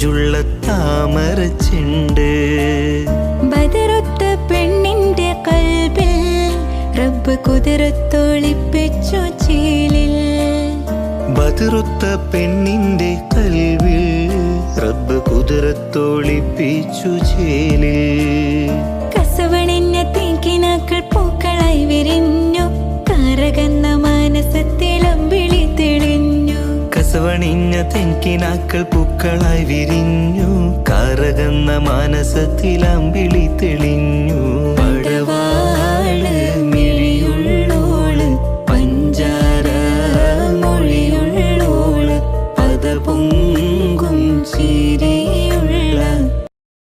മൊഞ്ചുള്ള താമരച്ചെണ്ട്. ബദറൊത്ത പെണ്ണിന്റെ കൽബിൽ റബ്ബ് കുതിരത്തൊളിപ്പിച്ചു ചേലിൽ. ബദറൊത്ത പെണ്ണിന്റെ കൽവിൽ റബ്ബ് കുതിരത്തൊളിപ്പിച്ചു ചേലിൽ. കസവണിഞ്ഞ തേക്കിനാക്കൾ പൂക്കളായി വിരിഞ്ഞു, കരകന്ന മനസത്തിലമ്പിളി തെളിഞ്ഞു. കസവണിഞ്ഞ തെങ്കിനാക്കൾ പൂക്കളായി വിരിഞ്ഞു, കരകന്ന മാനസത്തിലമ്പിളി തെളിഞ്ഞു.